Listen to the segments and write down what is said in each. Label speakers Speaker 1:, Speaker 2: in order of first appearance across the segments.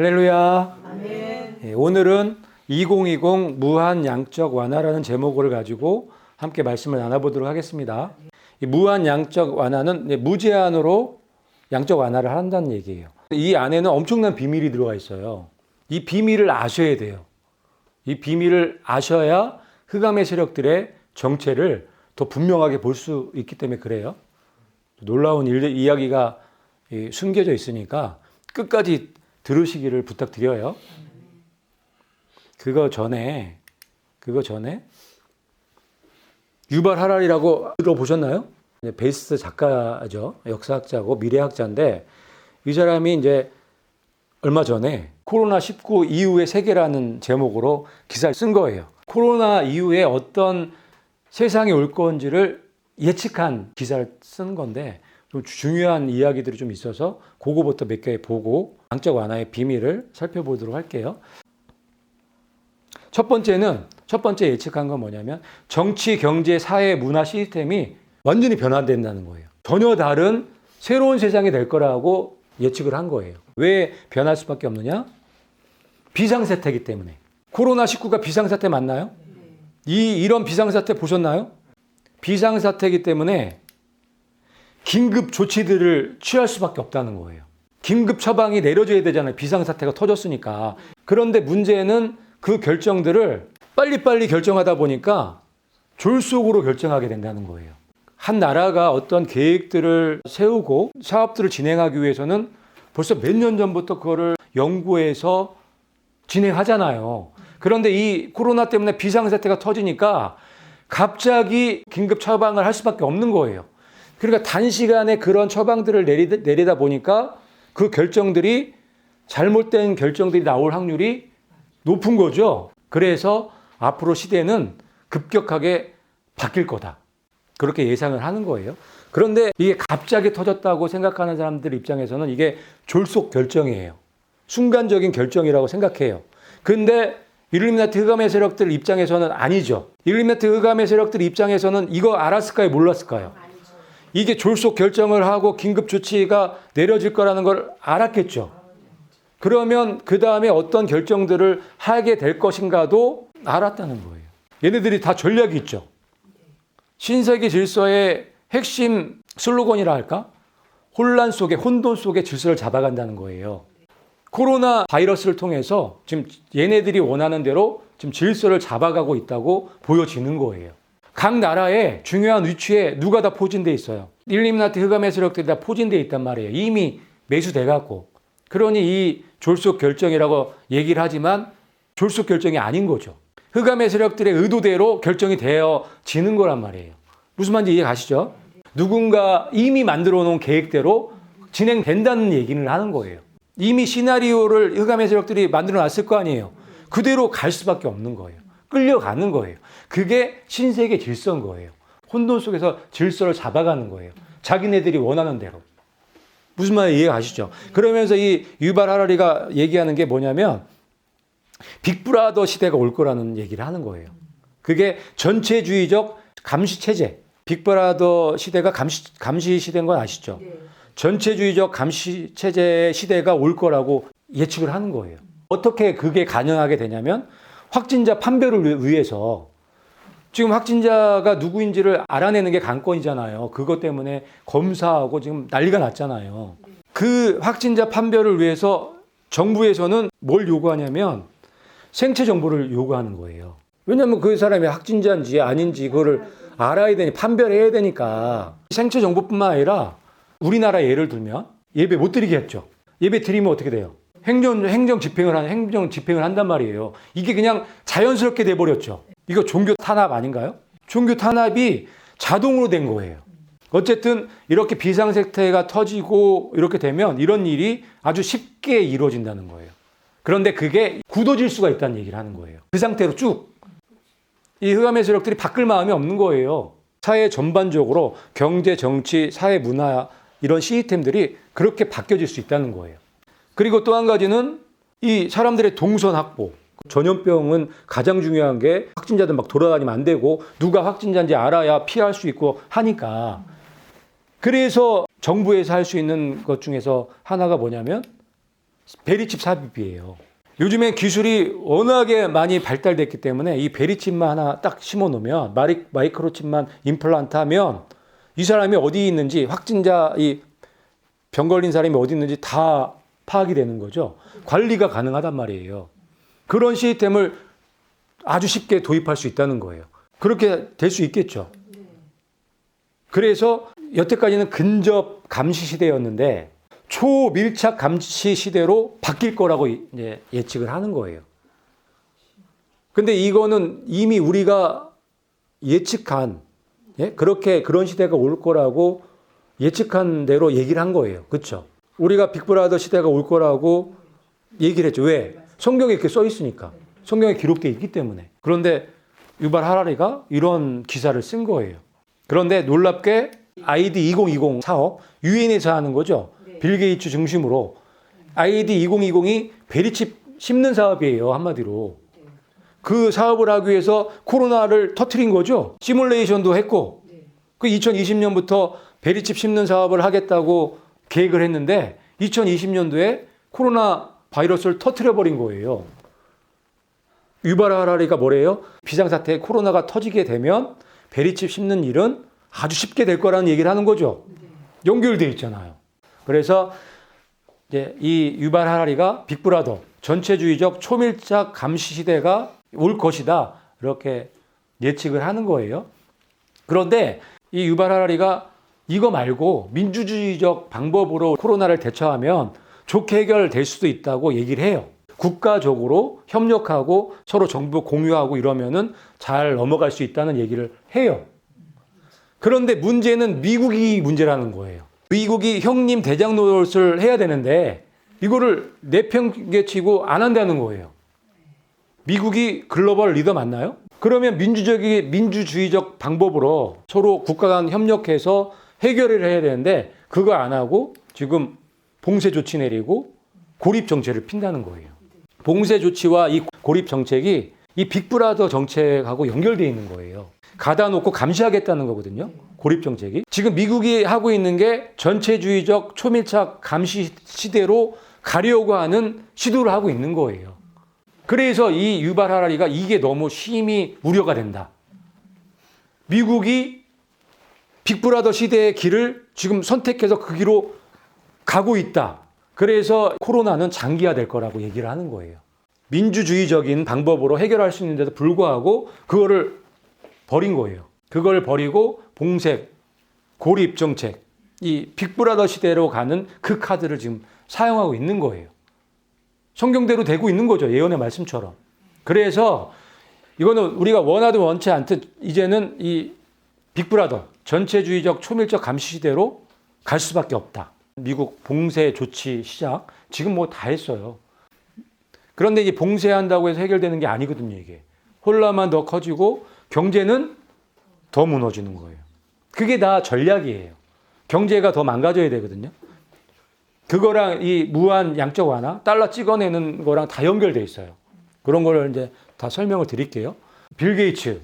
Speaker 1: 할렐루야.
Speaker 2: 아멘.
Speaker 1: 오늘은 2020 무한 양적 완화라는 제목을 가지고 함께 말씀을 나눠보도록 하겠습니다. 이 무한 양적 완화는 무제한으로 양적 완화를 한다는 얘기예요. 이 안에는 엄청난 비밀이 들어가 있어요. 이 비밀을 아셔야 돼요. 이 비밀을 아셔야 흑암의 세력들의 정체를 더 분명하게 볼 수 있기 때문에 그래요. 놀라운 이야기가 숨겨져 있으니까 끝까지 들으시기를 부탁드려요. 그거 전에 유발 하랄이라고 들어보셨나요? 베이스 작가죠. 역사학자고 미래학자인데 이 사람이 이제 얼마 전에 코로나19 이후의 세계라는 제목으로 기사를 쓴 거예요. 코로나 이후에 어떤 세상이 올 건지를 예측한 기사를 쓴 건데 좀 중요한 이야기들이 좀 있어서 그거부터 몇 개 보고 양적 완화의 비밀을 살펴보도록 할게요. 첫 번째 예측한 건 뭐냐면 정치, 경제, 사회, 문화 시스템이 완전히 변화된다는 거예요. 전혀 다른 새로운 세상이 될 거라고 예측을 한 거예요. 왜 변할 수밖에 없느냐? 비상사태이기 때문에. 코로나19가 비상사태 맞나요? 이런 비상사태 보셨나요? 비상사태이기 때문에 긴급 조치들을 취할 수밖에 없다는 거예요. 긴급 처방이 내려져야 되잖아요. 비상사태가 터졌으니까. 그런데 문제는 그 결정들을 빨리빨리 결정하다 보니까 졸속으로 결정하게 된다는 거예요. 한 나라가 어떤 계획들을 세우고 사업들을 진행하기 위해서는 벌써 몇 년 전부터 그거를 연구해서 진행하잖아요. 그런데 이 코로나 때문에 비상사태가 터지니까 갑자기 긴급 처방을 할 수밖에 없는 거예요. 그러니까 단시간에 그런 처방들을 내리다 보니까 그 결정들이 잘못된 결정들이 나올 확률이 높은 거죠. 그래서 앞으로 시대는 급격하게 바뀔 거다. 그렇게 예상을 하는 거예요. 그런데 이게 갑자기 터졌다고 생각하는 사람들 입장에서는 이게 졸속 결정이에요. 순간적인 결정이라고 생각해요. 근데 일루미나티 흑암의 세력들 입장에서는 아니죠. 일루미나티 흑암의 세력들 입장에서는 이거 알았을까요? 몰랐을까요? 이게 졸속 결정을 하고 긴급 조치가 내려질 거라는 걸 알았겠죠. 그러면 그 다음에 어떤 결정들을 하게 될 것인가도 알았다는 거예요. 얘네들이 다 전략이 있죠. 신세계 질서의 핵심 슬로건이라 할까? 혼란 속에, 혼돈 속에 질서를 잡아간다는 거예요. 코로나 바이러스를 통해서 지금 얘네들이 원하는 대로 지금 질서를 잡아가고 있다고 보여지는 거예요. 각 나라의 중요한 위치에 누가 다 포진돼 있어요. 일루미나티 흑암의 세력들이 다 포진돼 있단 말이에요. 이미 매수돼 갖고. 그러니 이 졸속 결정이라고 얘기를 하지만 졸속 결정이 아닌 거죠. 흑암의 세력들의 의도대로 결정이 되어지는 거란 말이에요. 무슨 말인지 이해 가시죠? 누군가 이미 만들어 놓은 계획대로 진행된다는 얘기를 하는 거예요. 이미 시나리오를 흑암의 세력들이 만들어 놨을 거 아니에요. 그대로 갈 수밖에 없는 거예요. 끌려가는 거예요. 그게 신세계 질서인 거예요. 혼돈 속에서 질서를 잡아가는 거예요. 자기네들이 원하는 대로. 무슨 말인지 이해 가시죠? 그러면서 이 유발 하라리가 얘기하는 게 뭐냐면 빅브라더 시대가 올 거라는 얘기를 하는 거예요. 그게 전체주의적 감시체제. 빅브라더 시대가 감시 시대인 건 아시죠? 전체주의적 감시체제 시대가 올 거라고 예측을 하는 거예요. 어떻게 그게 가능하게 되냐면 확진자 판별을 위해서 지금 확진자가 누구인지를 알아내는 게 관건이잖아요. 그것 때문에 검사하고 지금 난리가 났잖아요. 그 확진자 판별을 위해서 정부에서는 뭘 요구하냐면 생체 정보를 요구하는 거예요. 왜냐하면 그 사람이 확진자인지 아닌지 그거를 알아야 되니 판별해야 되니까. 생체 정보뿐만 아니라 우리나라 예를 들면 예배 못 드리게 했죠. 예배 드리면 어떻게 돼요? 행정 집행을 한단 말이에요. 이게 그냥 자연스럽게 돼버렸죠. 이거 종교 탄압 아닌가요? 종교 탄압이 자동으로 된 거예요. 어쨌든 이렇게 비상사태가 터지고 이렇게 되면 이런 일이 아주 쉽게 이루어진다는 거예요. 그런데 그게 굳어질 수가 있다는 얘기를 하는 거예요. 그 상태로 쭉. 이 흑암의 세력들이 바뀔 마음이 없는 거예요. 사회 전반적으로 경제, 정치, 사회, 문화 이런 시스템들이 그렇게 바뀌어질 수 있다는 거예요. 그리고 또 한 가지는 이 사람들의 동선 확보. 전염병은 가장 중요한 게 확진자들 막 돌아다니면 안 되고 누가 확진자인지 알아야 피할 수 있고 하니까. 그래서 정부에서 할 수 있는 것 중에서 하나가 뭐냐면 베리칩 삽입이에요. 요즘에 기술이 워낙에 많이 발달됐기 때문에 이 베리칩만 하나 딱 심어 놓으면 마이크로칩만 임플란트 하면 이 사람이 어디 있는지 확진자 이 병 걸린 사람이 어디 있는지 다 파악이 되는 거죠. 관리가 가능하단 말이에요. 그런 시스템을 아주 쉽게 도입할 수 있다는 거예요. 그렇게 될 수 있겠죠. 그래서 여태까지는 근접 감시 시대였는데 초밀착 감시 시대로 바뀔 거라고 이제 예측을 하는 거예요. 근데 이거는 이미 우리가 예측한, 예? 그런 시대가 올 거라고 예측한 대로 얘기를 한 거예요. 그렇죠? 우리가 빅브라더 시대가 올 거라고 얘기를 했죠. 왜? 성경에 이렇게 써 있으니까. 성경에 기록되어 있기 때문에. 그런데 유발 하라리가 이런 기사를 쓴 거예요. 그런데 놀랍게 ID 2020 사업, 유엔에서 하는 거죠. 빌 게이츠 중심으로 ID 2020이 베리칩 심는 사업이에요. 한마디로. 그 사업을 하기 위해서 코로나를 터트린 거죠. 시뮬레이션도 했고 그 2020년부터 베리칩 심는 사업을 하겠다고 계획을 했는데 2020년도에 코로나 바이러스를 터트려 버린 거예요. 유발 하라리가 뭐래요? 비상사태 코로나가 터지게 되면 베리칩 심는 일은 아주 쉽게 될 거라는 얘기를 하는 거죠. 연결되어 있잖아요. 그래서 이제 이 유발 하라리가 빅브라더 전체주의적 초밀착 감시 시대가 올 것이다. 이렇게 예측을 하는 거예요. 그런데 이 유발 하라리가 이거 말고 민주주의적 방법으로 코로나를 대처하면 좋게 해결될 수도 있다고 얘기를 해요. 국가적으로 협력하고 서로 정보 공유하고 이러면은 잘 넘어갈 수 있다는 얘기를 해요. 그런데 문제는 미국이 문제라는 거예요. 미국이 형님 대장 노릇을 해야 되는데 이거를 내팽개치고 안 한다는 거예요. 미국이 글로벌 리더 맞나요? 그러면 민주주의적 방법으로 서로 국가 간 협력해서 해결을 해야 되는데 그거 안 하고 지금 봉쇄 조치 내리고 고립 정책을 핀다는 거예요. 봉쇄 조치와 이 고립 정책이 이 빅브라더 정책하고 연결되어 있는 거예요. 가다 놓고 감시하겠다는 거거든요. 고립 정책이. 지금 미국이 하고 있는 게 전체주의적 초밀착 감시 시대로 가려고 하는 시도를 하고 있는 거예요. 그래서 이 유발 하라리가 이게 너무 심히 우려가 된다. 미국이 빅브라더 시대의 길을 지금 선택해서 그 길로 가고 있다. 그래서 코로나는 장기화될 거라고 얘기를 하는 거예요. 민주주의적인 방법으로 해결할 수 있는데도 불구하고 그거를 버린 거예요. 그걸 버리고 봉쇄, 고립 정책, 이 빅브라더 시대로 가는 그 카드를 지금 사용하고 있는 거예요. 성경대로 되고 있는 거죠. 예언의 말씀처럼. 그래서 이거는 우리가 원하든 원치 않든 이제는 이 빅브라더, 전체주의적 초밀적 감시 시대로 갈 수밖에 없다. 미국 봉쇄 조치 시작. 지금 뭐 다 했어요. 그런데 이제 봉쇄한다고 해서 해결되는 게 아니거든요, 이게. 혼란만 더 커지고 경제는 더 무너지는 거예요. 그게 다 전략이에요. 경제가 더 망가져야 되거든요. 그거랑 이 무한 양적 완화, 달러 찍어내는 거랑 다 연결돼 있어요. 그런 걸 이제 다 설명을 드릴게요. 빌 게이츠,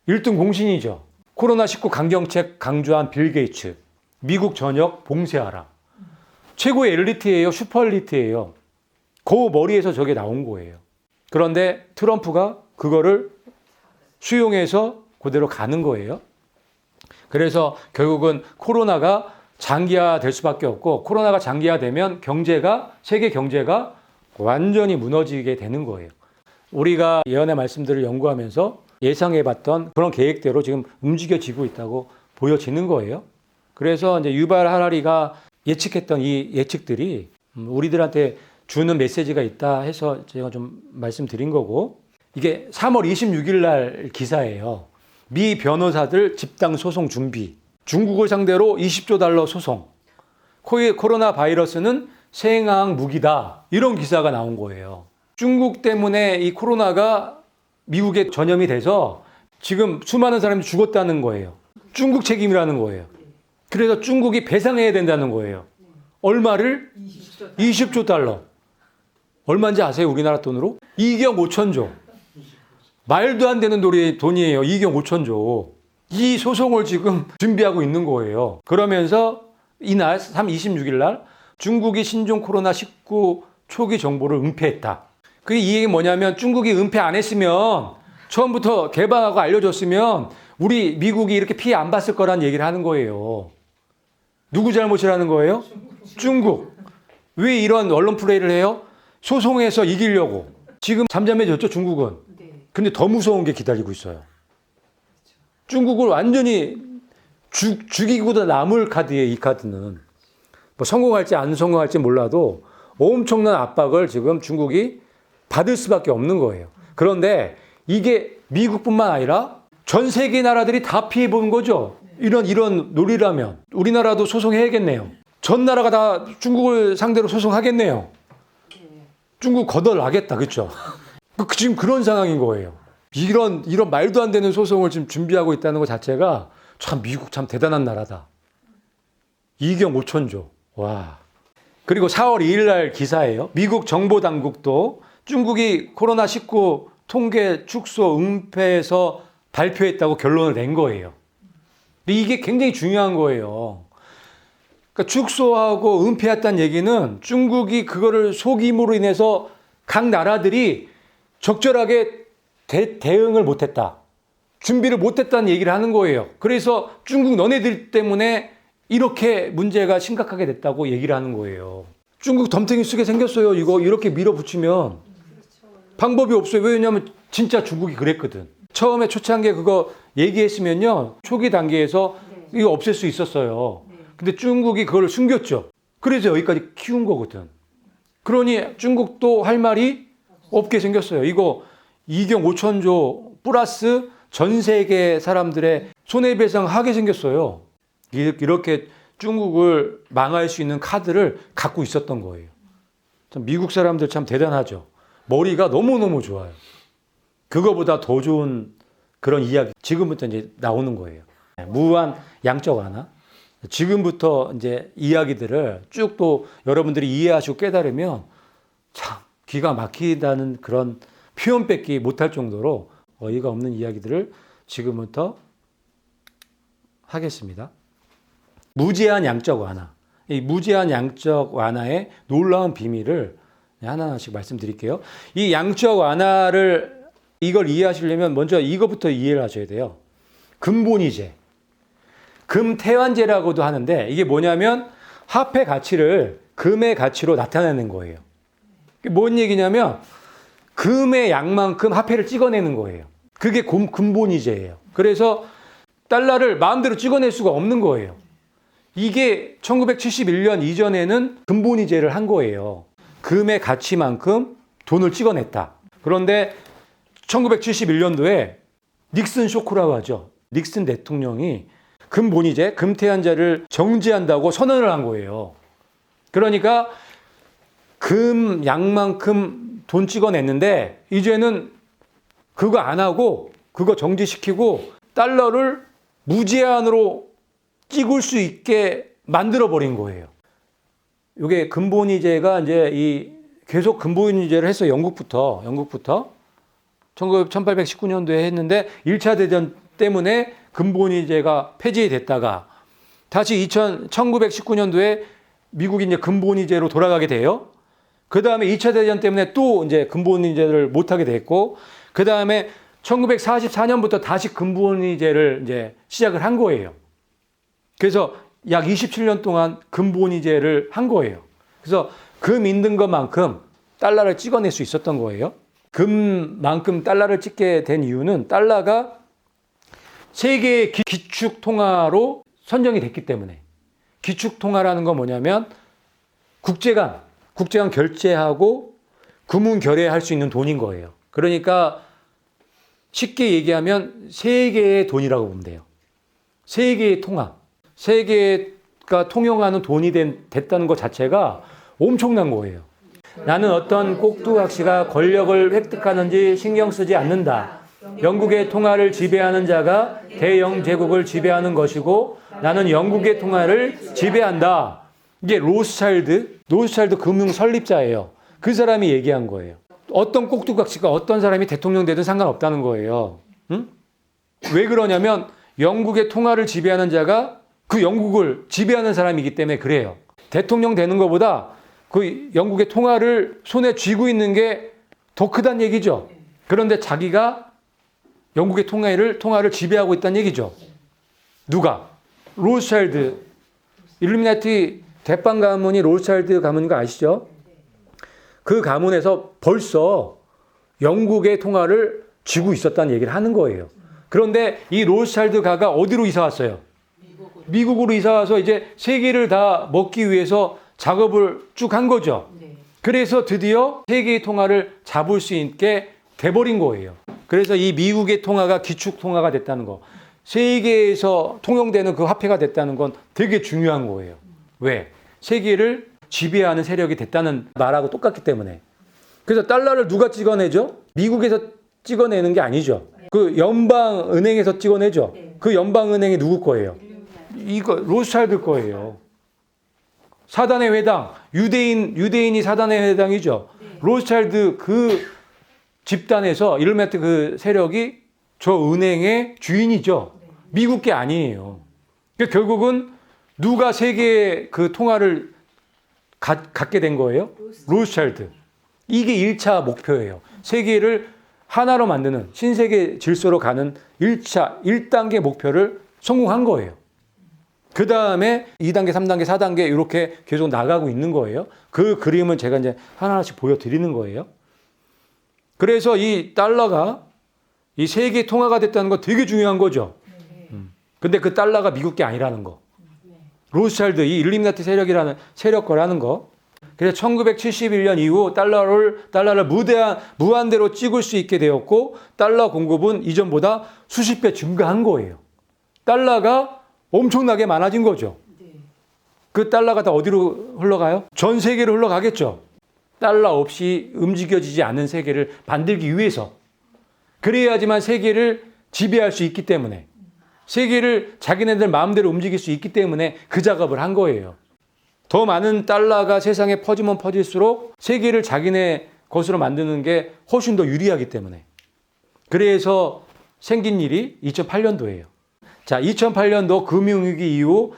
Speaker 1: 1등 공신이죠. 코로나19 강경책 강조한 빌 게이츠. 미국 전역 봉쇄하라. 최고의 엘리트예요. 슈퍼 엘리트예요. 그 머리에서 저게 나온 거예요. 그런데 트럼프가 그거를 수용해서 그대로 가는 거예요. 그래서 결국은 코로나가 장기화될 수밖에 없고 코로나가 장기화되면 세계 경제가 완전히 무너지게 되는 거예요. 우리가 예언의 말씀들을 연구하면서 예상해봤던 그런 계획대로 지금 움직여지고 있다고 보여지는 거예요. 그래서 이제 유발 하라리가 예측했던 이 예측들이 우리들한테 주는 메시지가 있다 해서 제가 좀 말씀드린 거고, 이게 3월 26일 날 기사예요. 미 변호사들 집단 소송 준비. 중국을 상대로 20조 달러 소송. 코로나 바이러스는 생화학 무기다. 이런 기사가 나온 거예요. 중국 때문에 이 코로나가 미국에 전염이 돼서 지금 수많은 사람이 죽었다는 거예요. 중국 책임이라는 거예요. 그래서 중국이 배상해야 된다는 거예요. 얼마를? 20조 달러. 얼마인지 아세요? 우리나라 돈으로? 2억 5천조. 말도 안 되는 돈이에요. 2억 5천조. 이 소송을 지금 준비하고 있는 거예요. 그러면서 이날 26일 날 중국이 신종 코로나19 초기 정보를 은폐했다. 이 얘기 뭐냐면 중국이 은폐 안 했으면 처음부터 개방하고 알려줬으면 우리 미국이 이렇게 피해 안 봤을 거란 얘기를 하는 거예요. 누구 잘못이라는 거예요? 중국. 왜 이런 언론 플레이를 해요? 소송해서 이기려고. 지금 잠잠해졌죠, 중국은. 근데 더 무서운 게 기다리고 있어요. 중국을 완전히 죽이고도 남을 카드예요, 이 카드는. 뭐 성공할지 안 성공할지 몰라도 엄청난 압박을 지금 중국이 받을 수밖에 없는 거예요. 그런데 이게 미국뿐만 아니라 전 세계 나라들이 다 피해 보는 거죠. 이런 논리라면 우리나라도 소송해야겠네요. 전 나라가 다 중국을 상대로 소송하겠네요. 중국 거덜나겠다, 그렇죠? 지금 그런 상황인 거예요. 이런 말도 안 되는 소송을 지금 준비하고 있다는 것 자체가 참 미국 참 대단한 나라다. 이경 5천조. 와. 그리고 4월 2일 날 기사예요. 미국 정보당국도 중국이 코로나19 통계 축소 은폐에서 발표했다고 결론을 낸 거예요. 근데 이게 굉장히 중요한 거예요. 그러니까 축소하고 은폐했다는 얘기는 중국이 그거를 속임으로 인해서 각 나라들이 적절하게 대응을 못했다. 준비를 못했다는 얘기를 하는 거예요. 그래서 중국 너네들 때문에 이렇게 문제가 심각하게 됐다고 얘기를 하는 거예요. 중국 덤탱이 쓰게 생겼어요. 이거 이렇게 밀어붙이면 방법이 없어요. 왜냐하면 진짜 중국이 그랬거든. 처음에 초창기에 그거 얘기했으면요. 초기 단계에서 이거 없앨 수 있었어요. 근데 중국이 그걸 숨겼죠. 그래서 여기까지 키운 거거든. 그러니 중국도 할 말이 없게 생겼어요. 이거 2경 5천조 플러스 전 세계 사람들의 손해배상하게 생겼어요. 이렇게 중국을 망할 수 있는 카드를 갖고 있었던 거예요. 참 미국 사람들 참 대단하죠. 머리가 너무너무 좋아요. 그거보다 더 좋은 그런 이야기 지금부터 이제 나오는 거예요. 무한 양적 완화. 지금부터 이제 이야기들을 쭉 또 여러분들이 이해하시고 깨달으면 참 기가 막히다는 그런 표현밖에 못할 정도로 어이가 없는 이야기들을 지금부터 하겠습니다. 무제한 양적 완화. 이 무제한 양적 완화의 놀라운 비밀을 하나하나씩 말씀드릴게요. 이 양적 완화를 이걸 이해하시려면 먼저 이거부터 이해를 하셔야 돼요. 근본이제. 금태환제라고도 하는데 이게 뭐냐면 화폐 가치를 금의 가치로 나타내는 거예요. 이게 뭔 얘기냐면 금의 양만큼 화폐를 찍어내는 거예요. 그게 근본이제예요. 그래서 달러를 마음대로 찍어낼 수가 없는 거예요. 이게 1971년 이전에는 근본이제를 한 거예요. 금의 가치만큼 돈을 찍어냈다. 그런데 1971년도에 닉슨 쇼크라고 하죠. 닉슨 대통령이 금본이제, 금태환제를 정지한다고 선언을 한 거예요. 그러니까 금 양만큼 돈 찍어냈는데 이제는 그거 안 하고 그거 정지시키고 달러를 무제한으로 찍을 수 있게 만들어 버린 거예요. 이게 근본이제가 이제 계속 근본이제를 했어. 영국부터 1819년도에 했는데 1차 대전 때문에 근본이제가 폐지됐다가 다시 1919년도에 미국이 이제 근본이제로 돌아가게 돼요. 그 다음에 2차 대전 때문에 또 이제 근본이제를 못하게 됐고, 그 다음에 1944년부터 다시 근본이제를 이제 시작을 한 거예요. 그래서 약 27년 동안 근본이제를 한 거예요. 그래서 금 있는 것만큼 달러를 찍어낼 수 있었던 거예요. 금만큼 달러를 찍게 된 이유는 달러가 세계의 기축통화로 선정이 됐기 때문에. 기축통화라는 건 뭐냐면 국제간 결제하고 금융 결의할 수 있는 돈인 거예요. 그러니까 쉽게 얘기하면 세계의 돈이라고 보면 돼요. 세계의 통화. 세계가 통용하는 돈이 됐다는 것 자체가 엄청난 거예요. 나는 어떤 꼭두각시가 권력을 획득하는지 신경 쓰지 않는다. 영국의 통화를 지배하는 자가 대영 제국을 지배하는 것이고 나는 영국의 통화를 지배한다. 이게 로스차일드 금융 설립자예요. 그 사람이 얘기한 거예요. 어떤 꼭두각시가 어떤 사람이 대통령 되든 상관없다는 거예요. 응? 왜 그러냐면 영국의 통화를 지배하는 자가 그 영국을 지배하는 사람이기 때문에 그래요. 대통령 되는 것보다 그 영국의 통화를 손에 쥐고 있는 게 더 크다는 얘기죠. 그런데 자기가 영국의 통화를 지배하고 있다는 얘기죠. 누가? 로스차일드. 일루미나티 대빵 가문이 로스차일드 가문인 거 아시죠? 그 가문에서 벌써 영국의 통화를 쥐고 있었다는 얘기를 하는 거예요. 그런데 이 로스차일드 가가 어디로 이사 왔어요? 미국으로 이사 와서 이제 세계를 다 먹기 위해서 작업을 쭉 한 거죠. 그래서 드디어 세계의 통화를 잡을 수 있게 돼버린 거예요. 그래서 이 미국의 통화가 기축 통화가 됐다는 거. 세계에서 통용되는 그 화폐가 됐다는 건 되게 중요한 거예요. 왜? 세계를 지배하는 세력이 됐다는 말하고 똑같기 때문에. 그래서 달러를 누가 찍어내죠? 미국에서 찍어내는 게 아니죠. 그 연방은행에서 찍어내죠. 그 연방은행이 누구 거예요? 이거 로스차일드 거예요. 사단의 회당, 유대인이 사단의 회당이죠. 로스차일드 그 집단에서 일루미나티 그 세력이 저 은행의 주인이죠. 미국 게 아니에요. 그러니까 결국은 누가 세계의 그 통화를 갖게 된 거예요? 로스차일드. 이게 1차 목표예요. 세계를 하나로 만드는 신세계 질서로 가는 1단계 목표를 성공한 거예요. 그 다음에 2단계, 3단계, 4단계 이렇게 계속 나가고 있는 거예요. 그 그림을 제가 이제 하나씩 보여드리는 거예요. 그래서 이 달러가 이 세계 통화가 됐다는 거 되게 중요한 거죠. 근데 그 달러가 미국 게 아니라는 거. 로스차일드, 이 일루미나티 세력 거라는 거. 그래서 1971년 이후 달러를 무한대로 찍을 수 있게 되었고, 달러 공급은 이전보다 수십 배 증가한 거예요. 달러가 엄청나게 많아진 거죠. 그 달러가 다 어디로 흘러가요? 전 세계로 흘러가겠죠. 달러 없이 움직여지지 않는 세계를 만들기 위해서. 그래야지만 세계를 지배할 수 있기 때문에, 세계를 자기네들 마음대로 움직일 수 있기 때문에 그 작업을 한 거예요. 더 많은 달러가 세상에 퍼지면 퍼질수록 세계를 자기네 것으로 만드는 게 훨씬 더 유리하기 때문에. 그래서 생긴 일이 2008년도예요. 자, 2008년도 금융위기 이후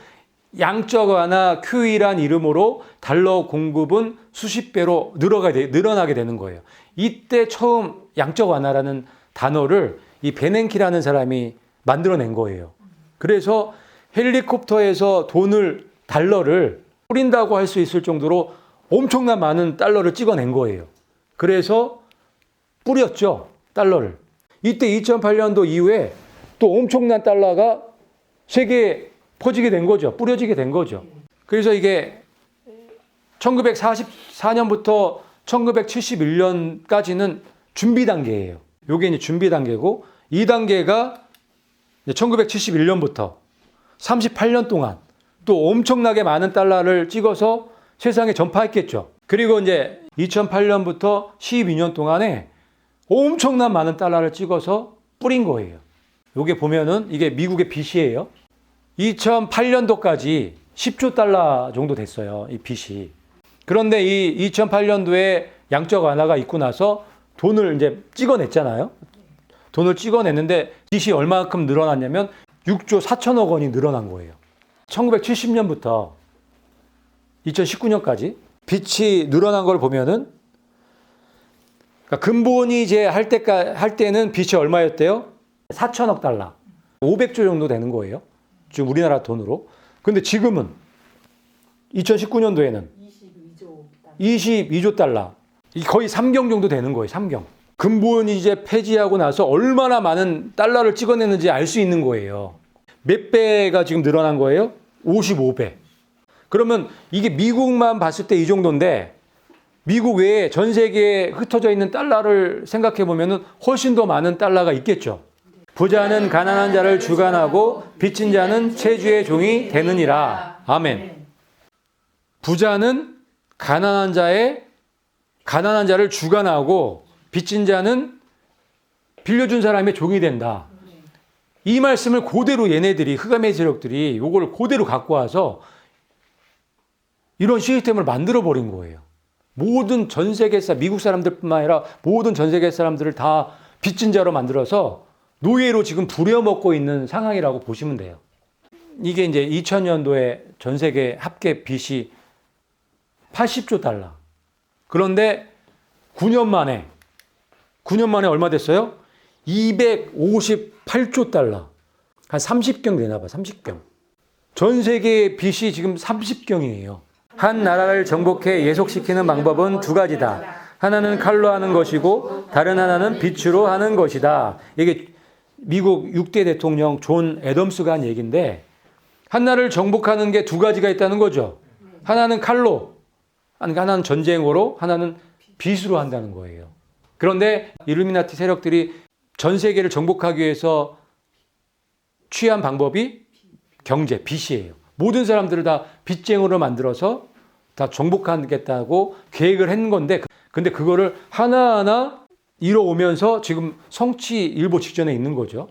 Speaker 1: 양적 완화 QE란 이름으로 달러 공급은 수십 배로 늘어나게 되는 거예요. 이때 처음 양적 완화라는 단어를 이 베냉키라는 사람이 만들어낸 거예요. 그래서 헬리콥터에서 달러를 뿌린다고 할 수 있을 정도로 엄청난 많은 달러를 찍어낸 거예요. 그래서 뿌렸죠, 달러를. 이때 2008년도 이후에 또 엄청난 달러가 세계에 퍼지게 된 거죠. 뿌려지게 된 거죠. 그래서 이게 1944년부터 1971년까지는 준비 단계예요. 요게 이제 준비 단계고, 2단계가 1971년부터 38년 동안 또 엄청나게 많은 달러를 찍어서 세상에 전파했겠죠. 그리고 이제 2008년부터 12년 동안에 엄청난 많은 달러를 찍어서 뿌린 거예요. 요게 보면은 이게 미국의 빚이에요. 2008년도까지 10조 달러 정도 됐어요, 이 빚이. 그런데 이 2008년도에 양적 완화가 있고 나서 돈을 이제 찍어냈잖아요. 돈을 찍어냈는데 빚이 얼마만큼 늘어났냐면 6조 4천억 원이 늘어난 거예요. 1970년부터 2019년까지 빚이 늘어난 걸 보면은, 그러니까 근본이 이제 할 때는 빚이 얼마였대요? 4천억 달러. 500조 정도 되는 거예요. 지금 우리나라 돈으로. 근데 지금은 2019년도에는 22조 달러. 거의 3경 정도 되는 거예요. 3경. 근본이 이제 폐지하고 나서 얼마나 많은 달러를 찍어냈는지 알 수 있는 거예요. 몇 배가 지금 늘어난 거예요? 55배. 그러면 이게 미국만 봤을 때 이 정도인데, 미국 외에 전 세계에 흩어져 있는 달러를 생각해 보면은 훨씬 더 많은 달러가 있겠죠. 부자는 가난한 자를 주관하고 빚진 자는 채주의 종이 되느니라. 아멘. 부자는 가난한 자를 주관하고 빚진 자는 빌려준 사람의 종이 된다. 이 말씀을 그대로 얘네들이, 흑암의 세력들이 이걸 그대로 갖고 와서 이런 시스템을 만들어 버린 거예요. 모든 전 세계 미국 사람들뿐만 아니라 모든 전 세계 사람들을 다 빚진 자로 만들어서 노예로 지금 부려먹고 있는 상황이라고 보시면 돼요. 이게 이제 2000년도에 전 세계 합계 빚이 80조 달러. 그런데 9년 만에 얼마 됐어요? 258조 달러. 한 30경 되나 봐, 30경. 전 세계의 빚이 지금 30경이에요. 한 나라를 정복해 예속시키는 방법은 두 가지다. 하나는 칼로 하는 것이고 다른 하나는 빛으로 하는 것이다. 이게 미국 6대 대통령 존 애덤스가 한 얘기인데 한 나라를 정복하는 게 두 가지가 있다는 거죠. 하나는 칼로, 하나는 전쟁으로, 하나는 빛으로 한다는 거예요. 그런데 일루미나티 세력들이 전 세계를 정복하기 위해서 취한 방법이 경제, 빚이에요. 모든 사람들을 다 빚쟁이로 만들어서 다 정복하겠다고 계획을 한 건데, 근데 그거를 하나하나 이뤄오면서 지금 성취 일보 직전에 있는 거죠.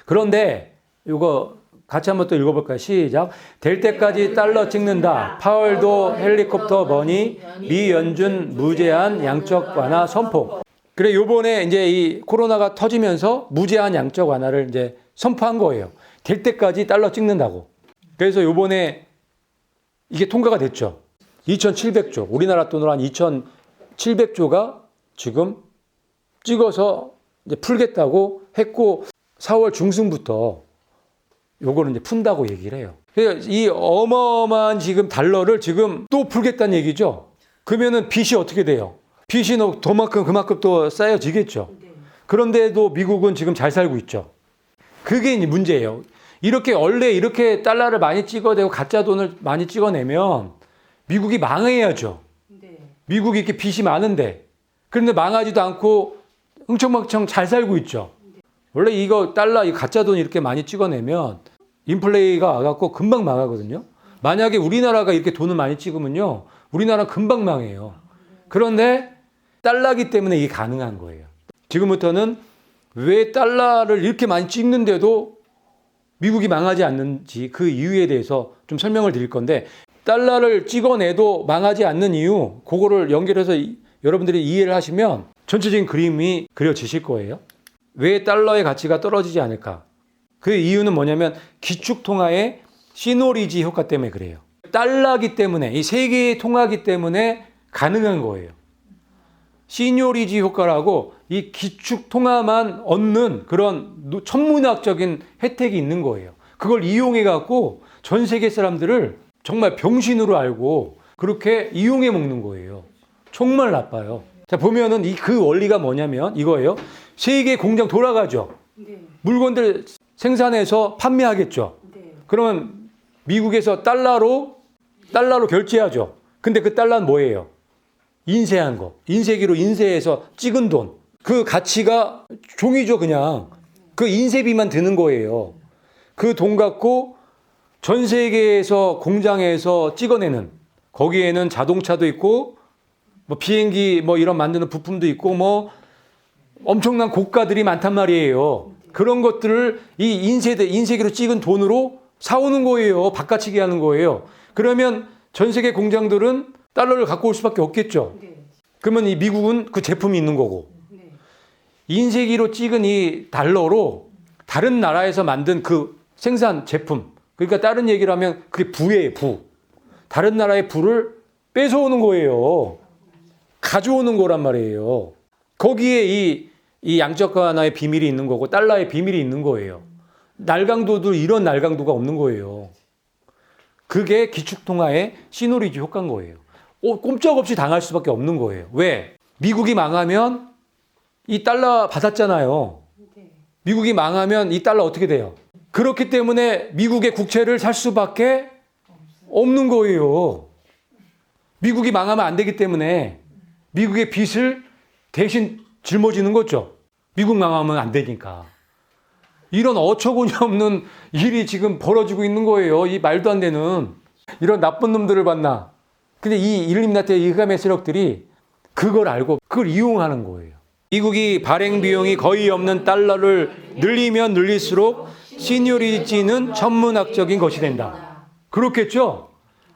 Speaker 1: 그런데 이거 같이 한번 또 읽어볼까요? 시작. 될 때까지 달러 찍는다. 파월도 헬리콥터 버니, 미연준 무제한 양적 완화 선포. 그래, 요번에 이제 이 코로나가 터지면서 무제한 양적 완화를 이제 선포한 거예요. 될 때까지 달러 찍는다고. 그래서 요번에 이게 통과가 됐죠. 2,700조. 우리나라 돈으로 한 2,700조가 지금 찍어서 이제 풀겠다고 했고 4월 중순부터 요거는 이제 푼다고 얘기를 해요. 그래서 이 어마어마한 지금 달러를 지금 또 풀겠다는 얘기죠. 그러면은 빚이 어떻게 돼요? 빚이 그만큼 또 쌓여지겠죠. 그런데도 미국은 지금 잘 살고 있죠. 그게 이제 문제예요. 이렇게 원래 이렇게 달러를 많이 찍어내고 가짜 돈을 많이 찍어내면 미국이 망해야죠. 미국이 이렇게 빚이 많은데 그런데 망하지도 않고 흥청망청 잘 살고 있죠. 원래 이거 달러 이 가짜 돈 이렇게 많이 찍어내면 인플레이가 와갖고 금방 망하거든요. 만약에 우리나라가 이렇게 돈을 많이 찍으면요, 우리나라 금방 망해요. 그런데 달러기 때문에 이게 가능한 거예요. 지금부터는 왜 달러를 이렇게 많이 찍는데도 미국이 망하지 않는지 그 이유에 대해서 좀 설명을 드릴 건데, 달러를 찍어내도 망하지 않는 이유, 그거를 연결해서 여러분들이 이해를 하시면 전체적인 그림이 그려지실 거예요. 왜 달러의 가치가 떨어지지 않을까? 그 이유는 뭐냐면 기축통화의 시노리지 효과 때문에 그래요. 달러기 때문에, 이 세계의 통화기 때문에 가능한 거예요. 시노리지 효과라고 이 기축통화만 얻는 그런 천문학적인 혜택이 있는 거예요. 그걸 이용해 갖고 전 세계 사람들을 정말 병신으로 알고 그렇게 이용해 먹는 거예요. 정말 나빠요. 자, 보면은 그 원리가 뭐냐면 이거예요. 세계 공장 돌아가죠. 물건들 생산해서 판매하겠죠. 그러면 미국에서 달러로 결제하죠. 근데 그 달러는 뭐예요? 인쇄한 거. 인쇄기로 인쇄해서 찍은 돈. 그 가치가 종이죠, 그냥. 그 인쇄비만 드는 거예요. 그 돈 갖고 전 세계에서 공장에서 찍어내는, 거기에는 자동차도 있고 뭐 비행기 뭐 이런 만드는 부품도 있고 뭐 엄청난 고가들이 많단 말이에요. 그런 것들을 이 인쇄기로 찍은 돈으로 사오는 거예요. 바꿔치기 하는 거예요. 그러면 전 세계 공장들은 달러를 갖고 올 수밖에 없겠죠. 그러면 이 미국은 그 제품이 있는 거고, 인쇄기로 찍은 이 달러로 다른 나라에서 만든 그 생산 제품, 그러니까 다른 얘기를 하면 그게 부예요, 부. 다른 나라의 부를 뺏어오는 거예요. 가져오는 거란 말이에요. 거기에 이 양적 완화의 비밀이 있는 거고 달러의 비밀이 있는 거예요. 날강도도 이런 날강도가 없는 거예요. 그게 기축통화의 시노리지 효과인 거예요. 꼼짝없이 당할 수밖에 없는 거예요. 왜? 미국이 망하면 이 달러 받았잖아요. 미국이 망하면 이 달러 어떻게 돼요? 그렇기 때문에 미국의 국채를 살 수밖에 없는 거예요. 미국이 망하면 안 되기 때문에 미국의 빚을 대신 짊어지는 거죠. 미국 망하면 안 되니까. 이런 어처구니 없는 일이 지금 벌어지고 있는 거예요. 이 말도 안 되는 이런 나쁜 놈들을 봤나. 근데 이 일루미나티의 이 흑암의 세력들이 그걸 알고 그걸 이용하는 거예요. 미국이 발행 비용이 거의 없는 달러를 늘리면 늘릴수록 시니어리티는 천문학적인 것이 된다. 그렇겠죠?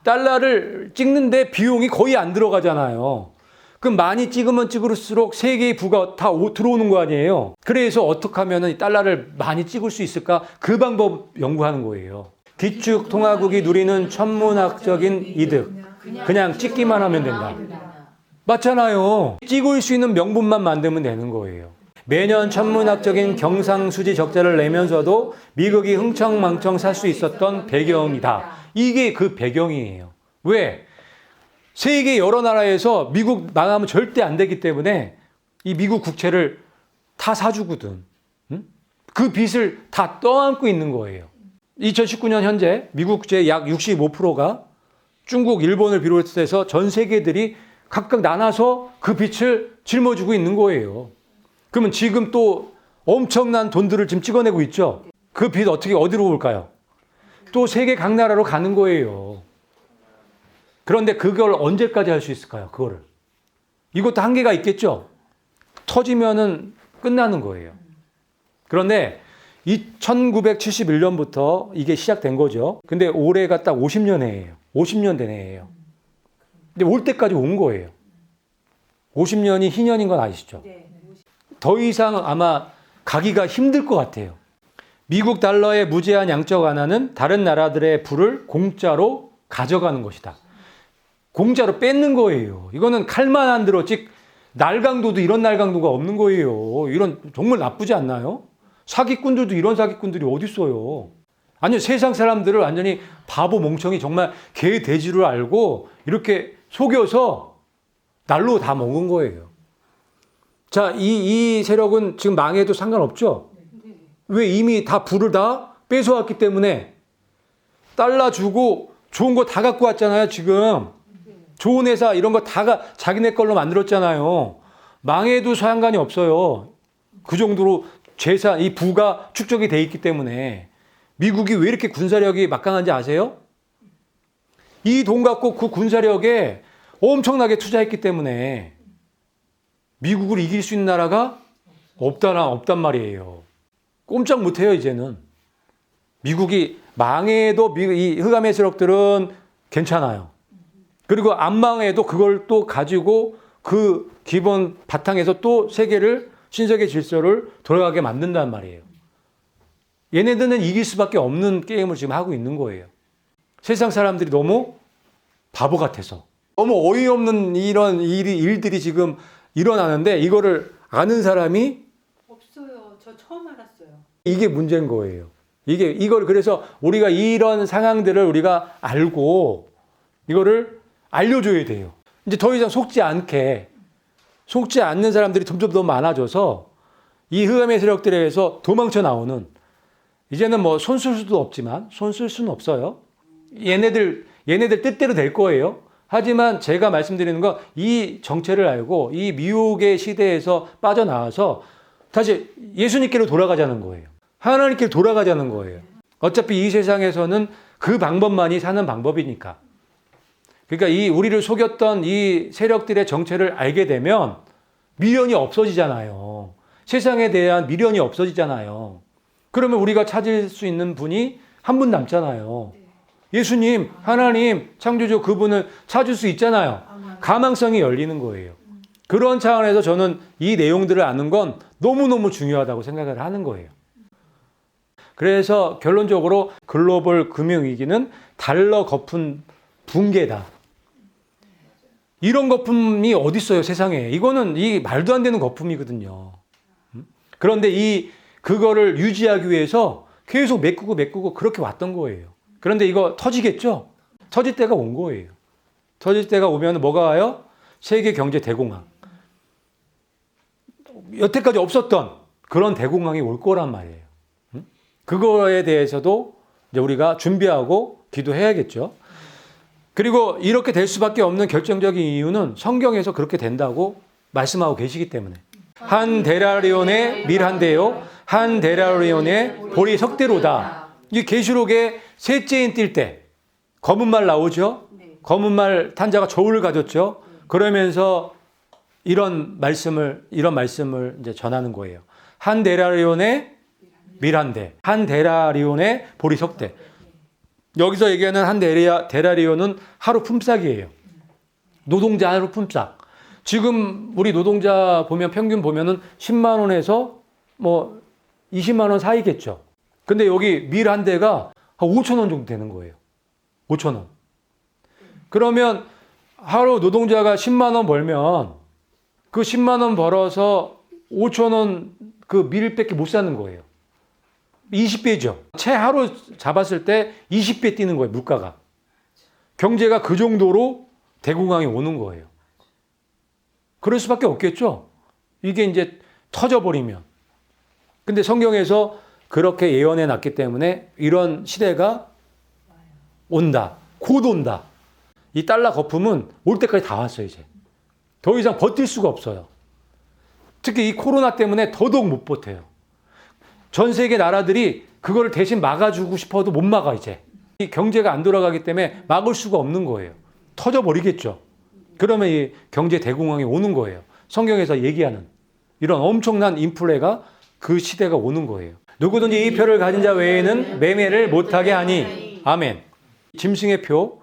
Speaker 1: 달러를 찍는데 비용이 거의 안 들어가잖아요. 그럼 많이 찍으면 찍을수록 세계의 부가 다 들어오는 거 아니에요. 그래서 어떻게 하면 달러를 많이 찍을 수 있을까? 그 방법 연구하는 거예요. 기축통화국이 누리는 천문학적인 이득. 그냥 찍기만 하면 된다. 맞잖아요. 찍을 수 있는 명분만 만들면 되는 거예요. 매년 천문학적인 경상수지 적자를 내면서도 미국이 흥청망청 살 수 있었던 배경이다. 이게 그 배경이에요. 왜? 세계 여러 나라에서 미국 망하면 절대 안 되기 때문에 이 미국 국채를 다 사주거든. 응? 그 빚을 다 떠안고 있는 거예요. 2019년 현재 미국 국채의 약 65%가 중국, 일본을 비롯해서 전 세계들이 각각 나눠서 그 빚을 짊어지고 있는 거예요. 그러면 지금 또 엄청난 돈들을 지금 찍어내고 있죠. 그 빚 어디로 올까요? 또 세계 각 나라로 가는 거예요. 그런데 그걸 언제까지 할 수 있을까요? 그거를. 이것도 한계가 있겠죠. 터지면은 끝나는 거예요. 그런데 1971년부터 이게 시작된 거죠. 근데 올해가 딱 50년 해예요. 50년 된 해예요. 근데 올 때까지 온 거예요. 50년이 희년인 건 아시죠? 더 이상 아마 가기가 힘들 것 같아요. 미국 달러의 무제한 양적 완화는 다른 나라들의 부를 공짜로 가져가는 것이다. 공짜로 뺏는 거예요. 이거는 칼만 안 들어 날강도도 이런 날강도가 없는 거예요. 이런 정말 나쁘지 않나요? 사기꾼들도 이런 사기꾼들이 어디 있어요? 아니 세상 사람들을 완전히 바보 멍청이 정말 개 돼지를 알고 이렇게 속여서 날로 다 먹은 거예요. 자, 이 세력은 지금 망해도 상관없죠? 왜? 이미 다 부를 다 뺏어왔기 때문에 달러 주고 좋은 거 다 갖고 왔잖아요, 지금. 좋은 회사 이런 거 다 자기네 걸로 만들었잖아요. 망해도 상관이 없어요. 그 정도로 이 부가 축적이 돼 있기 때문에. 미국이 왜 이렇게 군사력이 막강한지 아세요? 이 돈 갖고 그 군사력에 엄청나게 투자했기 때문에 미국을 이길 수 있는 나라가 없단 말이에요. 꼼짝 못해요, 이제는. 미국이 망해도 이 흑암의 세력들은 괜찮아요. 그리고 안 망해도 그걸 또 가지고 그 기본 바탕에서 또 세계를, 신세계 질서를 돌아가게 만든단 말이에요. 얘네들은 이길 수밖에 없는 게임을 지금 하고 있는 거예요. 세상 사람들이 너무 바보 같아서. 너무 어이없는 이런 일들이 지금 일어나는데 이거를 아는 사람이
Speaker 2: 없어요. 저 처음 알았어요.
Speaker 1: 이게 문제인 거예요. 이걸 그래서 우리가 이런 상황들을 우리가 알고 이거를 알려줘야 돼요. 이제 더 이상 속지 않는 사람들이 점점 더 많아져서 이 흑암의 세력들에 의해서 도망쳐 나오는, 이제는 뭐 손 쓸 수도 없지만 손 쓸 수는 없어요. 얘네들 뜻대로 될 거예요. 하지만 제가 말씀드리는 건 이 정체를 알고 이 미혹의 시대에서 빠져나와서 다시 예수님께로 돌아가자는 거예요. 하나님께로 돌아가자는 거예요. 어차피 이 세상에서는 그 방법만이 사는 방법이니까. 그러니까 우리를 속였던 이 세력들의 정체를 알게 되면 미련이 없어지잖아요. 세상에 대한 미련이 없어지잖아요. 그러면 우리가 찾을 수 있는 분이 한 분 남잖아요. 예수님, 하나님, 창조주 그분을 찾을 수 있잖아요. 가망성이 열리는 거예요. 그런 차원에서 저는 이 내용들을 아는 건 너무너무 중요하다고 생각을 하는 거예요. 그래서 결론적으로 글로벌 금융위기는 달러 거품 붕괴다. 이런 거품이 어디 있어요, 세상에. 이거는 이 말도 안 되는 거품이거든요. 그런데 그거를 유지하기 위해서 계속 메꾸고 그렇게 왔던 거예요. 그런데 이거 터지겠죠? 터질 때가 온 거예요. 터질 때가 오면 뭐가 와요? 세계 경제 대공황. 여태까지 없었던 그런 대공황이 올 거란 말이에요. 그거에 대해서도 이제 우리가 준비하고 기도해야겠죠. 그리고 이렇게 될 수밖에 없는 결정적인 이유는 성경에서 그렇게 된다고 말씀하고 계시기 때문에. 한 데나리온의 밀한대요, 한 데나리온의 보리 석대로다. 이 계시록에 셋째인 뛸 때 검은 말 나오죠. 검은 말 탄자가 저울을 가졌죠. 그러면서 이런 말씀을 이제 전하는 거예요. 한 데나리온의 밀한대, 한 데나리온의 보리 석대. 여기서 얘기하는 한 데나리온은 하루 품삯이에요. 노동자 하루 품삯. 지금 우리 노동자 평균 보면은 10만 원에서 뭐 20만 원 사이겠죠. 근데 여기 밀 한 대가 한 5천 원 정도 되는 거예요. 5천 원. 그러면 하루 노동자가 10만 원 벌면 그 10만 원 벌어서 5천 원 그 밀밖에 못 사는 거예요. 20배죠. 채 하루 잡았을 때 20배 뛰는 거예요, 물가가. 경제가 그 정도로 대공황이 오는 거예요. 그럴 수밖에 없겠죠. 이게 이제 터져버리면. 근데 성경에서 그렇게 예언해 놨기 때문에 이런 시대가 온다. 곧 온다. 이 달러 거품은 올 때까지 다 왔어요, 이제. 더 이상 버틸 수가 없어요. 특히 이 코로나 때문에 더더욱 못 버텨요. 전 세계 나라들이 그거를 대신 막아주고 싶어도 못 막아, 이제. 이 경제가 안 돌아가기 때문에 막을 수가 없는 거예요. 터져버리겠죠. 그러면 이 경제 대공황이 오는 거예요. 성경에서 얘기하는 이런 엄청난 인플레가 그 시대가 오는 거예요. 누구든지 이 표를 가진 자 외에는 매매를 못하게 하니. 아멘. 짐승의 표,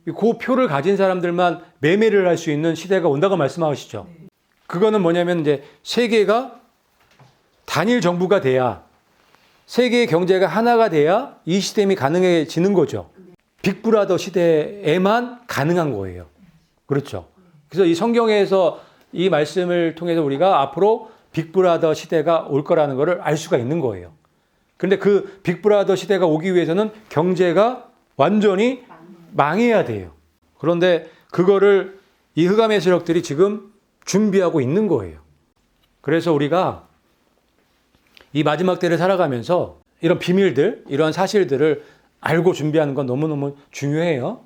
Speaker 1: 그 표를 가진 사람들만 매매를 할 수 있는 시대가 온다고 말씀하시죠. 그거는 뭐냐면 이제 세계가 단일 정부가 돼야, 세계의 경제가 하나가 돼야 이 시스템이 가능해지는 거죠. 빅브라더 시대에만 가능한 거예요. 그렇죠. 그래서 이 성경에서 이 말씀을 통해서 우리가 앞으로 빅브라더 시대가 올 거라는 것을 알 수가 있는 거예요. 그런데 그 빅브라더 시대가 오기 위해서는 경제가 완전히 망해야 돼요. 그런데 그거를 이 흑암의 세력들이 지금 준비하고 있는 거예요. 그래서 우리가 이 마지막 때를 살아가면서 이런 비밀들, 이런 사실들을 알고 준비하는 건 너무너무 중요해요.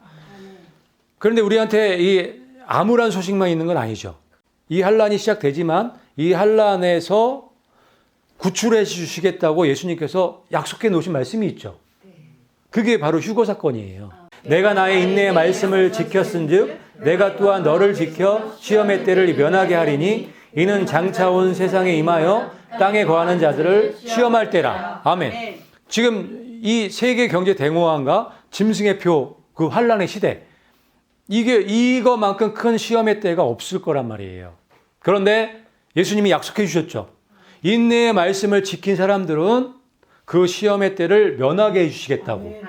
Speaker 1: 그런데 우리한테 이 암울한 소식만 있는 건 아니죠. 이 환란이 시작되지만 이 환란에서 구출해 주시겠다고 예수님께서 약속해 놓으신 말씀이 있죠. 그게 바로 휴거 사건이에요. 내가 나의 인내의 말씀을 지켰은즉 내가 또한 너를 지켜 시험의 때를 면하게 하리니 이는 장차 온 세상에 임하여 땅에 거하는 자들을 시험할 때라. 아멘. 지금 이 세계 경제 대공황과 짐승의 표, 그 환란의 시대, 이거만큼 큰 시험의 때가 없을 거란 말이에요. 그런데 예수님이 약속해 주셨죠. 인내의 말씀을 지킨 사람들은 그 시험의 때를 면하게 해주시겠다고.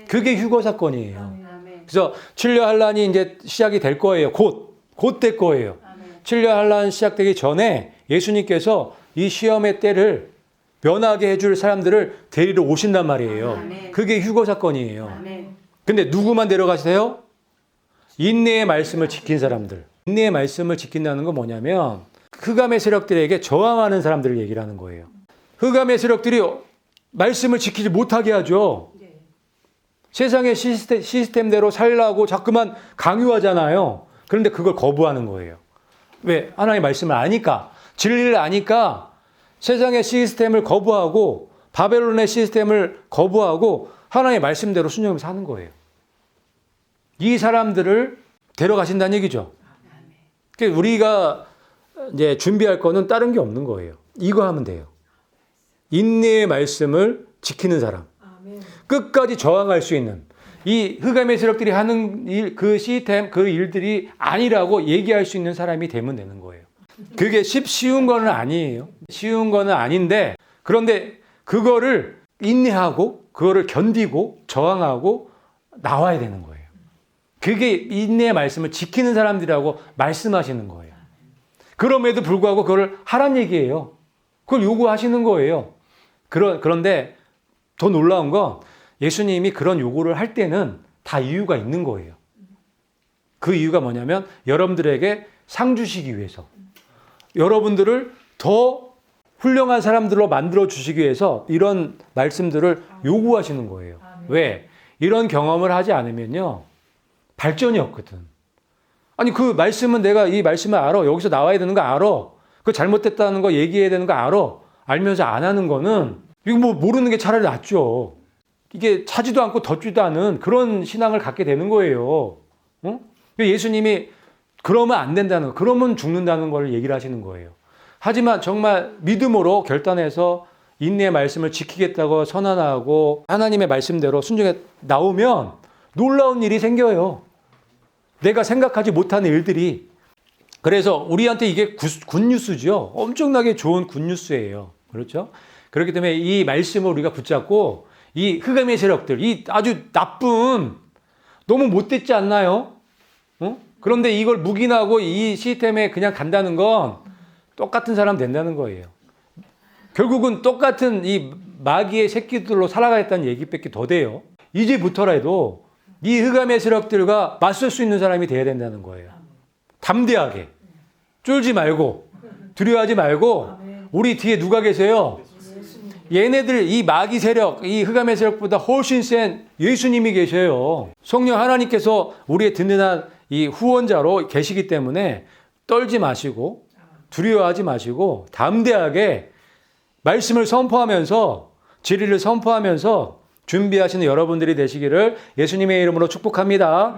Speaker 1: 그게 휴거 사건이에요. 그래서 7년 환란이 이제 시작이 될 거예요. 곧 될 거예요. 7년 환란 시작되기 전에 예수님께서 이 시험의 때를 면하게 해줄 사람들을 데리러 오신단 말이에요. 그게 휴거 사건이에요. 근데 누구만 데려가세요? 인내의 말씀을 지킨 사람들. 인내의 말씀을 지킨다는 건 뭐냐면 흑암의 세력들에게 저항하는 사람들을 얘기를 하는 거예요. 흑암의 세력들이 말씀을 지키지 못하게 하죠. 세상의 시스템대로 살라고 자꾸만 강요하잖아요. 그런데 그걸 거부하는 거예요. 왜? 하나님의 말씀을 아니까, 진리를 아니까 세상의 시스템을 거부하고 바벨론의 시스템을 거부하고 하나님의 말씀대로 순종하면서 사는 거예요. 이 사람들을 데려가신다는 얘기죠. 그러니까 우리가 이제 준비할 거는 다른 게 없는 거예요. 이거 하면 돼요. 인내의 말씀을 지키는 사람. 끝까지 저항할 수 있는, 이 흑암의 세력들이 하는 일, 그 시스템, 그 일들이 아니라고 얘기할 수 있는 사람이 되면 되는 거예요. 그게 쉬운 거는 아니에요. 쉬운 거는 아닌데, 그런데 그거를 인내하고 그거를 견디고 저항하고 나와야 되는 거예요. 그게 인내의 말씀을 지키는 사람들이라고 말씀하시는 거예요. 그럼에도 불구하고 그걸 하란 얘기예요. 그걸 요구하시는 거예요. 그런데 더 놀라운 건 예수님이 그런 요구를 할 때는 다 이유가 있는 거예요. 그 이유가 뭐냐면 여러분들에게 상 주시기 위해서, 여러분들을 더 훌륭한 사람들로 만들어 주시기 위해서 이런 말씀들을 요구하시는 거예요. 왜? 이런 경험을 하지 않으면요 발전이 없거든. 아니 그 말씀은 내가 이 말씀을 알아. 여기서 나와야 되는 거 알아. 그 잘못됐다는 거 얘기해야 되는 거 알아. 알면서 안 하는 거는 이거 뭐 모르는 게 차라리 낫죠. 이게 차지도 않고 덧지도 않은 그런 신앙을 갖게 되는 거예요. 어? 예수님이 그러면 안 된다는 거, 그러면 죽는다는 걸 얘기를 하시는 거예요. 하지만 정말 믿음으로 결단해서 인내의 말씀을 지키겠다고 선언하고 하나님의 말씀대로 순종해 나오면 놀라운 일이 생겨요. 내가 생각하지 못하는 일들이. 그래서 우리한테 이게 굿뉴스죠. 엄청나게 좋은 굿뉴스예요. 그렇죠? 그렇기 때문에 이 말씀을 우리가 붙잡고 이 흑암의 세력들, 이 아주 나쁜, 너무 못됐지 않나요? 그런데 이걸 묵인하고 이 시스템에 그냥 간다는 건 똑같은 사람 된다는 거예요. 결국은 똑같은 이 마귀의 새끼들로 살아가겠다는 얘기밖에 더 돼요. 이제부터라도 이 흑암의 세력들과 맞설 수 있는 사람이 돼야 된다는 거예요. 담대하게 쫄지 말고 두려워하지 말고 우리 뒤에 누가 계세요? 얘네들 이 마귀 세력, 이 흑암의 세력보다 훨씬 센 예수님이 계셔요. 성령 하나님께서 우리의 든든한 이 후원자로 계시기 때문에 떨지 마시고 두려워하지 마시고 담대하게 말씀을 선포하면서 진리를 선포하면서 준비하시는 여러분들이 되시기를 예수님의 이름으로 축복합니다.